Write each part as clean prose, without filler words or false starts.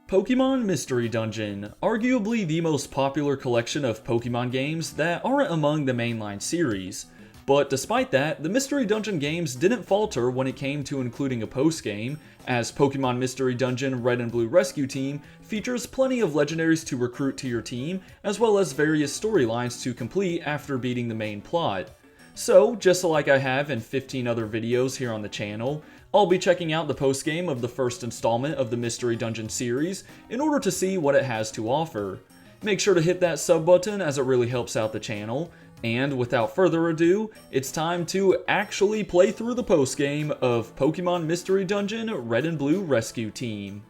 Pokemon Mystery Dungeon, arguably the most popular collection of Pokemon games that aren't among the mainline series. But despite that, the Mystery Dungeon games didn't falter when it came to including a post-game, as Pokemon Mystery Dungeon Red and Blue Rescue Team features plenty of legendaries to recruit to your team, as well as various storylines to complete after beating the main plot. So, just like I have in 15 other videos here on the channel, I'll be checking out the post-game of the first installment of the Mystery Dungeon series in order to see what it has to offer. Make sure to hit that sub button as it really helps out the channel, and without further ado, it's time to actually play through the post-game of Pokemon Mystery Dungeon Red and Blue Rescue Team.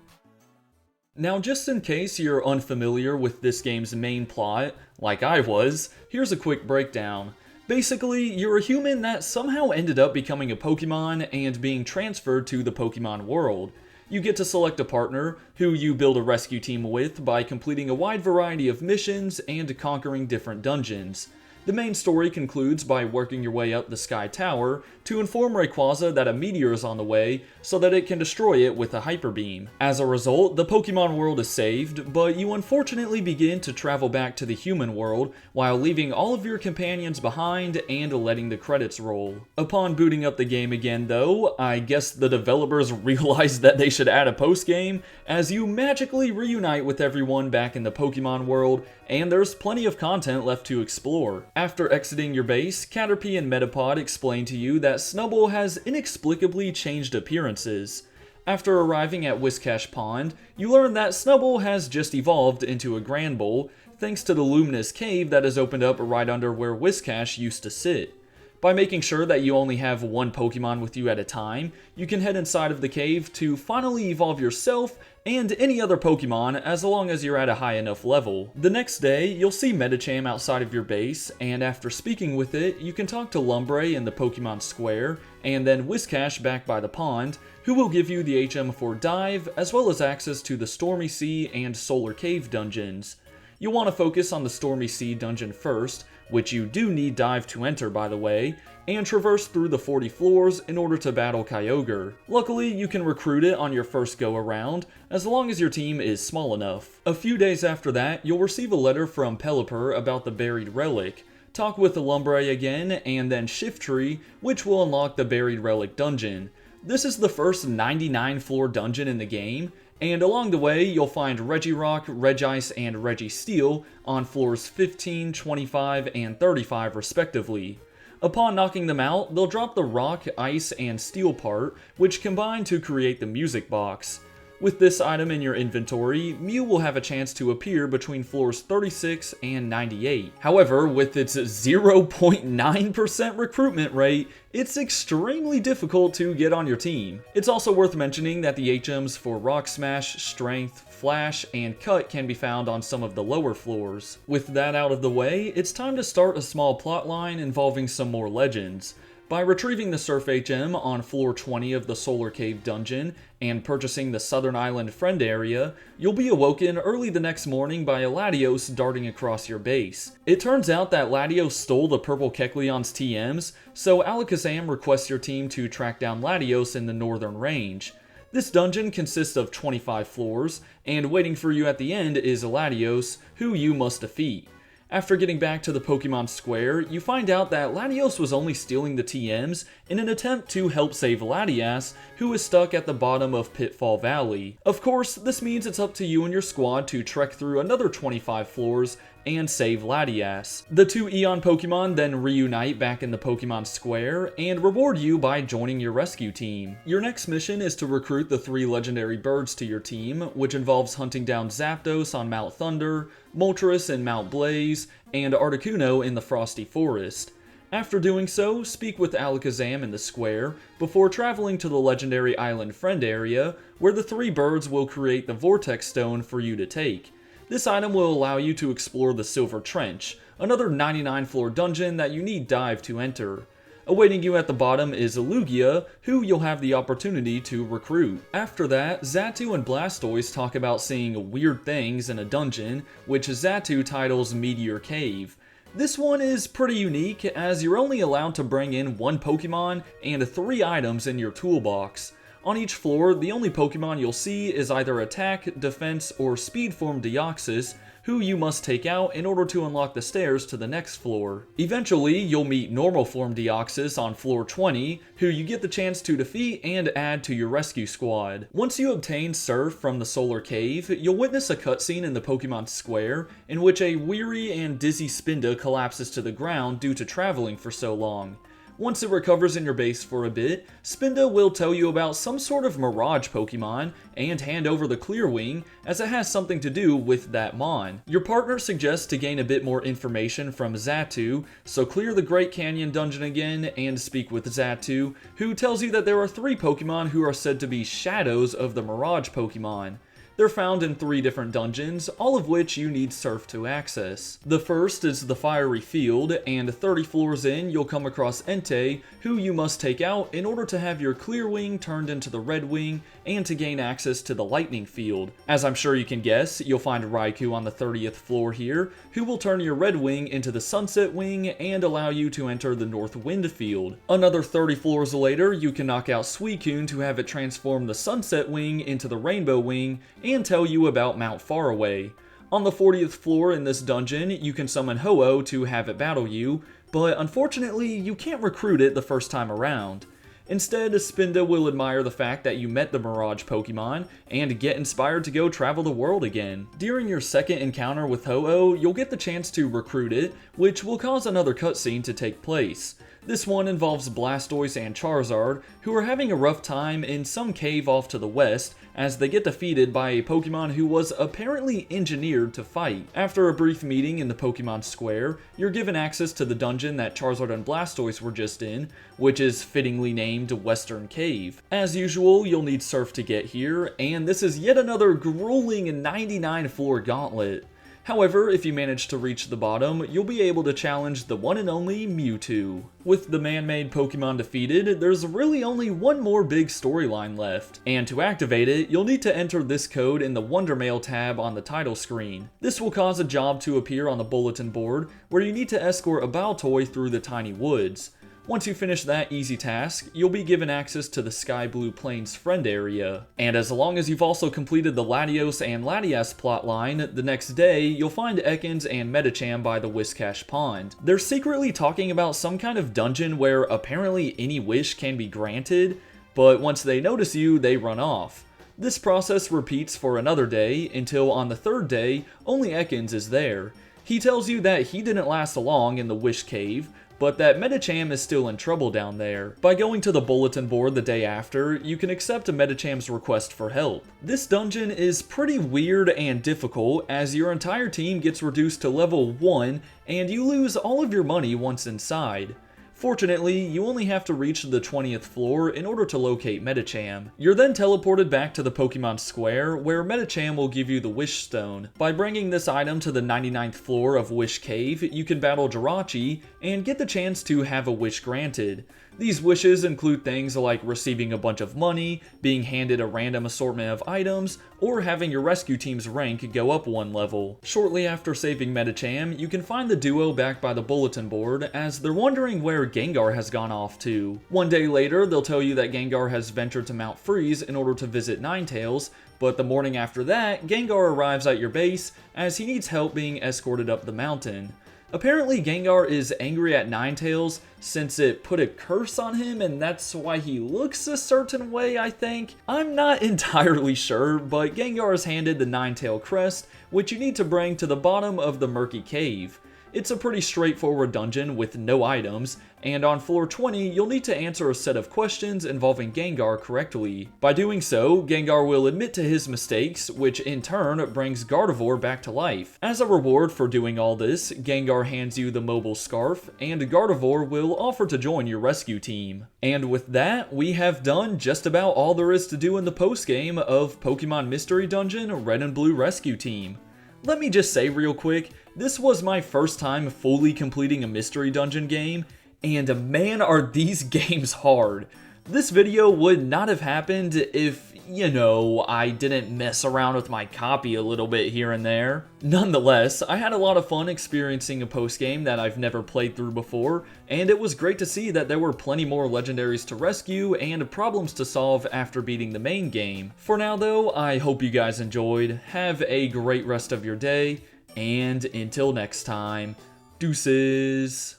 Now, just in case you're unfamiliar with this game's main plot, like I was, here's a quick breakdown. Basically, you're a human that somehow ended up becoming a Pokemon and being transferred to the Pokemon world. You get to select a partner, who you build a rescue team with by completing a wide variety of missions and conquering different dungeons. The main story concludes by working your way up the Sky Tower to inform Rayquaza that a meteor is on the way so that it can destroy it with a Hyper Beam. As a result, the Pokemon world is saved, but you unfortunately begin to travel back to the human world while leaving all of your companions behind and letting the credits roll. Upon booting up the game again though, I guess the developers realized that they should add a post-game, as you magically reunite with everyone back in the Pokemon world, and there's plenty of content left to explore. After exiting your base, Caterpie and Metapod explain to you that Snubbull has inexplicably changed appearances. After arriving at Whiscash Pond, you learn that Snubbull has just evolved into a Granbull, thanks to the luminous cave that has opened up right under where Whiscash used to sit. By making sure that you only have one Pokemon with you at a time, you can head inside of the cave to finally evolve yourself and any other Pokemon as long as you're at a high enough level. The next day, you'll see Medicham outside of your base, and after speaking with it, you can talk to Lumbre in the Pokemon Square, and then Whiscash back by the pond, who will give you the HM4 Dive, as well as access to the Stormy Sea and Solar Cave dungeons. You'll want to focus on the Stormy Sea dungeon first, which you do need Dive to enter by the way, and traverse through the 40 floors in order to battle Kyogre. Luckily, you can recruit it on your first go around, as long as your team is small enough. A few days after that, you'll receive a letter from Pelipper about the buried relic. Talk with the Lumbre again, and then Shiftry, which will unlock the buried relic dungeon. This is the first 99 floor dungeon in the game, and along the way, you'll find Regirock, Regice, and Registeel on floors 15, 25, and 35 respectively. Upon knocking them out, they'll drop the rock, ice, and steel part, which combine to create the music box. With this item in your inventory, Mew will have a chance to appear between floors 36 and 98. However, with its 0.9% recruitment rate, it's extremely difficult to get on your team. It's also worth mentioning that the HMs for Rock Smash, Strength, Flash, and Cut can be found on some of the lower floors. With that out of the way, it's time to start a small plotline involving some more legends. By retrieving the Surf HM on floor 20 of the Solar Cave dungeon and purchasing the Southern Island Friend area, you'll be awoken early the next morning by a Latios darting across your base. It turns out that Latios stole the purple Kecleon's TMs, so Alakazam requests your team to track down Latios in the Northern Range. This dungeon consists of 25 floors, and waiting for you at the end is Latios, who you must defeat. After getting back to the Pokemon Square, you find out that Latios was only stealing the TMs in an attempt to help save Latias, who is stuck at the bottom of Pitfall Valley. Of course, this means it's up to you and your squad to trek through another 25 floors and save Latias. The two Eon Pokemon then reunite back in the Pokemon Square and reward you by joining your rescue team. Your next mission is to recruit the 3 legendary birds to your team, which involves hunting down Zapdos on Mount Thunder, Moltres in Mount Blaze, and Articuno in the Frosty Forest. After doing so, speak with Alakazam in the square, before traveling to the legendary Island Friend area, where the 3 birds will create the Vortex Stone for you to take. This item will allow you to explore the Silver Trench, another 99 floor dungeon that you need Dive to enter. Awaiting you at the bottom is Lugia, who you'll have the opportunity to recruit. After that, Xatu and Blastoise talk about seeing weird things in a dungeon, which Xatu titles Meteor Cave. This one is pretty unique, as you're only allowed to bring in 1 Pokemon and 3 items in your toolbox. On each floor, the only Pokemon you'll see is either Attack, Defense, or Speed form Deoxys, who you must take out in order to unlock the stairs to the next floor. Eventually, you'll meet normal form Deoxys on floor 20, who you get the chance to defeat and add to your rescue squad. Once you obtain Surf from the Solar Cave, you'll witness a cutscene in the Pokemon Square in which a weary and dizzy Spinda collapses to the ground due to traveling for so long. Once it recovers in your base for a bit, Spinda will tell you about some sort of Mirage Pokemon and hand over the Clearwing, as it has something to do with that Mon. Your partner suggests to gain a bit more information from Xatu, so clear the Great Canyon dungeon again and speak with Xatu, who tells you that there are 3 Pokemon who are said to be shadows of the Mirage Pokemon. They're found in 3 different dungeons, all of which you need Surf to access. The first is the Fiery Field, and 30 floors in you'll come across Entei, who you must take out in order to have your Clearwing turned into the Red Wing, and to gain access to the Lightning Field. As I'm sure you can guess, you'll find Raikou on the 30th floor here, who will turn your Red Wing into the Sunset Wing and allow you to enter the North Wind Field. Another 30 floors later, you can knock out Suicune to have it transform the Sunset Wing into the Rainbow Wing, and tell you about Mount Faraway. On the 40th floor in this dungeon, you can summon Ho-Oh to have it battle you, but unfortunately, you can't recruit it the first time around. Instead, Spinda will admire the fact that you met the Mirage Pokemon, and get inspired to go travel the world again. During your second encounter with Ho-Oh, you'll get the chance to recruit it, which will cause another cutscene to take place. This one involves Blastoise and Charizard, who are having a rough time in some cave off to the west, as they get defeated by a Pokemon who was apparently engineered to fight. After a brief meeting in the Pokemon Square, you're given access to the dungeon that Charizard and Blastoise were just in, which is fittingly named Western Cave. As usual, you'll need Surf to get here, and this is yet another grueling 99 floor gauntlet. However, if you manage to reach the bottom, you'll be able to challenge the one and only Mewtwo. With the man-made Pokemon defeated, there's really only one more big storyline left, and to activate it, you'll need to enter this code in the Wonder Mail tab on the title screen. This will cause a job to appear on the bulletin board, where you need to escort a Baltoy through the tiny woods. Once you finish that easy task, you'll be given access to the Sky Blue Plains friend area. And as long as you've also completed the Latios and Latias plotline, the next day, you'll find Ekans and Medicham by the Whiscash Pond. They're secretly talking about some kind of dungeon where apparently any wish can be granted, but once they notice you, they run off. This process repeats for another day, until on the 3rd day, only Ekans is there. He tells you that he didn't last long in the Wish Cave, but that Medicham is still in trouble down there. By going to the bulletin board the day after, you can accept Medicham's request for help. This dungeon is pretty weird and difficult, as your entire team gets reduced to level 1, and you lose all of your money once inside. Fortunately, you only have to reach the 20th floor in order to locate Medicham. You're then teleported back to the Pokemon Square, where Medicham will give you the Wish Stone. By bringing this item to the 99th floor of Wish Cave, you can battle Jirachi and get the chance to have a wish granted. These wishes include things like receiving a bunch of money, being handed a random assortment of items, or having your rescue team's rank go up 1 level. Shortly after saving Medicham, you can find the duo back by the bulletin board, as they're wondering where Gengar has gone off to. One day later, they'll tell you that Gengar has ventured to Mount Freeze in order to visit Ninetales, but the morning after that, Gengar arrives at your base, as he needs help being escorted up the mountain. Apparently, Gengar is angry at Ninetales since it put a curse on him, and that's why he looks a certain way, I think. I'm not entirely sure, but Gengar is handed the Ninetale Crest, which you need to bring to the bottom of the Murky Cave. It's a pretty straightforward dungeon with no items, and on floor 20, you'll need to answer a set of questions involving Gengar correctly. By doing so, Gengar will admit to his mistakes, which in turn brings Gardevoir back to life. As a reward for doing all this, Gengar hands you the mobile scarf, and Gardevoir will offer to join your rescue team. And with that, we have done just about all there is to do in the postgame of Pokemon Mystery Dungeon Red and Blue Rescue Team. Let me just say real quick, this was my first time fully completing a Mystery Dungeon game, and man are these games hard. This video would not have happened if, you know, I didn't mess around with my copy a little bit here and there. Nonetheless, I had a lot of fun experiencing a post-game that I've never played through before, and it was great to see that there were plenty more legendaries to rescue and problems to solve after beating the main game. For now though, I hope you guys enjoyed, have a great rest of your day, and until next time, deuces!